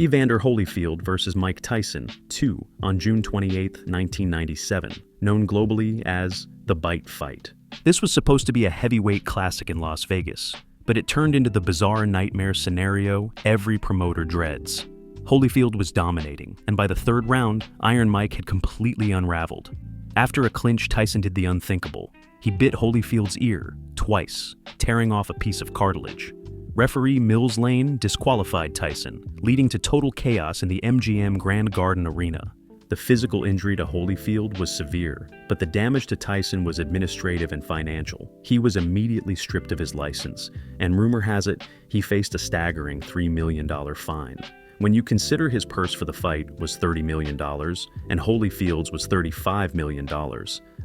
Evander Holyfield versus Mike Tyson 2 on June 28, 1997, known globally as the Bite Fight. This was supposed to be a heavyweight classic in Las Vegas, but it turned into the bizarre nightmare scenario every promoter dreads. Holyfield was dominating, and by the third round, Iron Mike had completely unraveled. After a clinch, Tyson did the unthinkable. He bit Holyfield's ear twice, tearing off a piece of cartilage. Referee Mills Lane disqualified Tyson, leading to total chaos in the MGM Grand Garden Arena. The physical injury to Holyfield was severe, but the damage to Tyson was administrative and financial. He was immediately stripped of his license, and rumor has it, he faced a staggering $3 million fine. When you consider his purse for the fight was $30 million and Holyfield's was $35 million,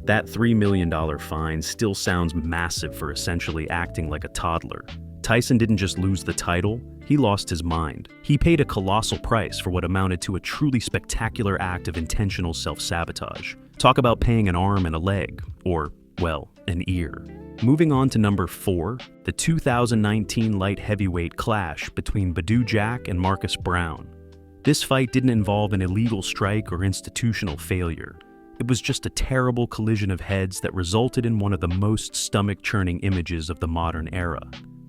that $3 million fine still sounds massive for essentially acting like a toddler. Tyson didn't just lose the title, he lost his mind. He paid a colossal price for what amounted to a truly spectacular act of intentional self-sabotage. Talk about paying an arm and a leg, or, well, an ear. Moving on to number 4, the 2019 light heavyweight clash between Badou Jack and Marcus Brown. This fight didn't involve an illegal strike or institutional failure. It was just a terrible collision of heads that resulted in one of the most stomach-churning images of the modern era.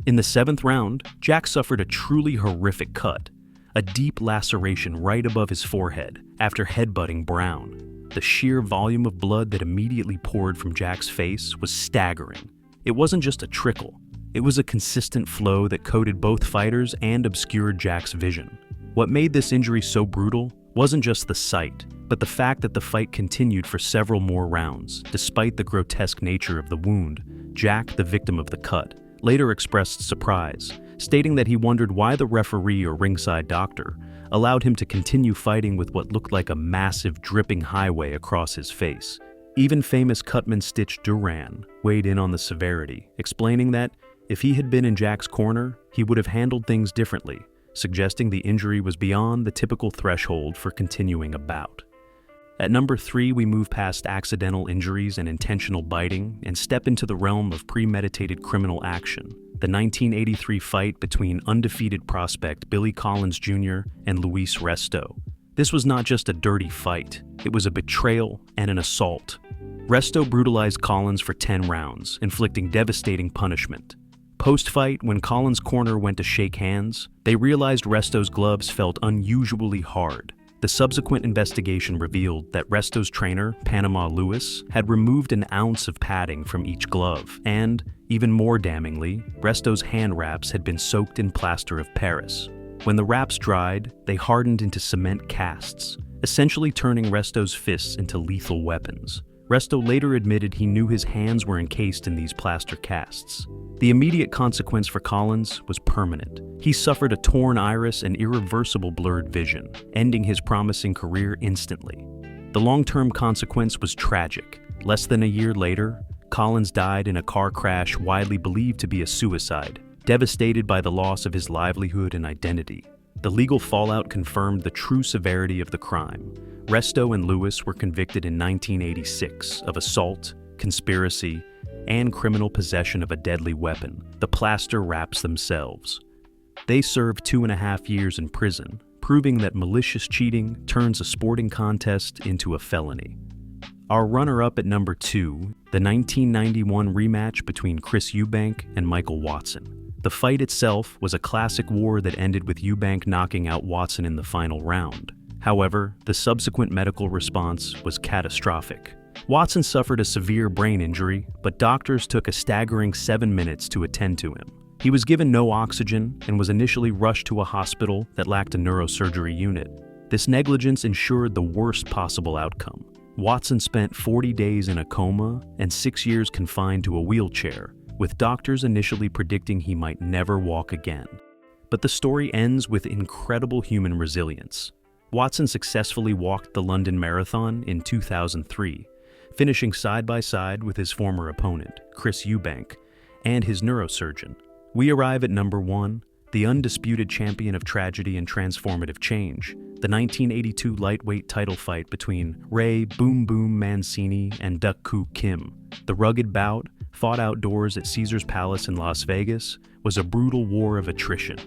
In the 7th round, Jack suffered a truly horrific cut, a deep laceration right above his forehead after headbutting Brown. The sheer volume of blood that immediately poured from Jack's face was staggering. It wasn't just a trickle, it was a consistent flow that coated both fighters and obscured Jack's vision. What made this injury so brutal wasn't just the sight, but the fact that the fight continued for several more rounds. Despite the grotesque nature of the wound, Jack, the victim of the cut, later expressed surprise, stating that he wondered why the referee or ringside doctor allowed him to continue fighting with what looked like a massive dripping highway across his face. Even famous Cutman Stitch Duran weighed in on the severity, explaining that if he had been in Jack's corner, he would have handled things differently, suggesting the injury was beyond the typical threshold for continuing a bout. At number 3, we move past accidental injuries and intentional biting and step into the realm of premeditated criminal action. The 1983 fight between undefeated prospect Billy Collins Jr. and Luis Resto. This was not just a dirty fight, it was a betrayal and an assault. Resto brutalized Collins for 10 rounds, inflicting devastating punishment. Post-fight, when Collins' corner went to shake hands, they realized Resto's gloves felt unusually hard. The subsequent investigation revealed that Resto's trainer, Panama Lewis, had removed an ounce of padding from each glove, and, even more damningly, Resto's hand wraps had been soaked in plaster of Paris. When the wraps dried, they hardened into cement casts, essentially turning Resto's fists into lethal weapons. Resto later admitted he knew his hands were encased in these plaster casts. The immediate consequence for Collins was permanent. He suffered a torn iris and irreversible blurred vision, ending his promising career instantly. The long-term consequence was tragic. Less than a year later, Collins died in a car crash widely believed to be a suicide, devastated by the loss of his livelihood and identity. The legal fallout confirmed the true severity of the crime. Resto and Lewis were convicted in 1986 of assault, conspiracy, and criminal possession of a deadly weapon, the plaster wraps themselves. They served 2.5 years in prison, proving that malicious cheating turns a sporting contest into a felony. Our runner-up at number 2, the 1991 rematch between Chris Eubank and Michael Watson. The fight itself was a classic war that ended with Eubank knocking out Watson in the final round. However, the subsequent medical response was catastrophic. Watson suffered a severe brain injury, but doctors took a staggering 7 minutes to attend to him. He was given no oxygen and was initially rushed to a hospital that lacked a neurosurgery unit. This negligence ensured the worst possible outcome. Watson spent 40 days in a coma and 6 years confined to a wheelchair, with doctors initially predicting he might never walk again. But the story ends with incredible human resilience. Watson successfully walked the London Marathon in 2003, finishing side by side with his former opponent, Chris Eubank, and his neurosurgeon. We arrive at number 1, the undisputed champion of tragedy and transformative change, the 1982 lightweight title fight between Ray Boom Boom Mancini and Duk Koo Kim. The rugged bout, fought outdoors at Caesars Palace in Las Vegas, was a brutal war of attrition.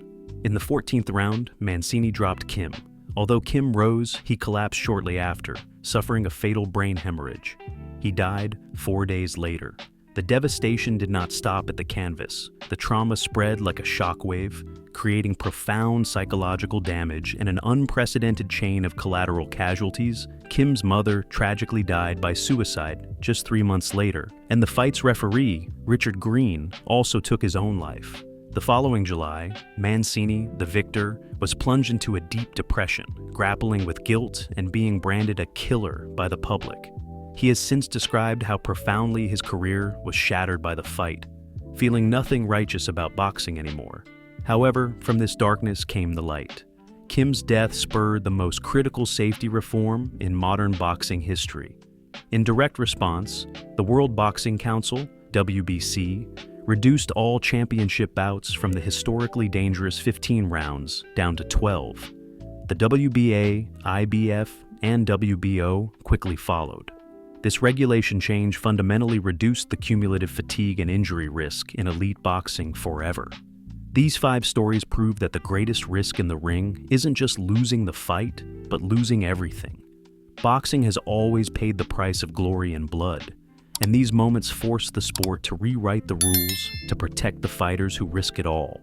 In the 14th round, Mancini dropped Kim. Although Kim rose, he collapsed shortly after, suffering a fatal brain hemorrhage. He died 4 days later. The devastation did not stop at the canvas. The trauma spread like a shockwave, creating profound psychological damage and an unprecedented chain of collateral casualties. Kim's mother tragically died by suicide just 3 months later, and the fight's referee, Richard Green, also took his own life. The following July, Mancini, the victor, was plunged into a deep depression, grappling with guilt and being branded a killer by the public. He has since described how profoundly his career was shattered by the fight, feeling nothing righteous about boxing anymore. However, from this darkness came the light. Kim's death spurred the most critical safety reform in modern boxing history. In direct response, the World Boxing Council, WBC, reduced all championship bouts from the historically dangerous 15 rounds down to 12. The WBA, IBF, and WBO quickly followed. This regulation change fundamentally reduced the cumulative fatigue and injury risk in elite boxing forever. These 5 stories prove that the greatest risk in the ring isn't just losing the fight, but losing everything. Boxing has always paid the price of glory and blood, and these moments force the sport to rewrite the rules to protect the fighters who risk it all.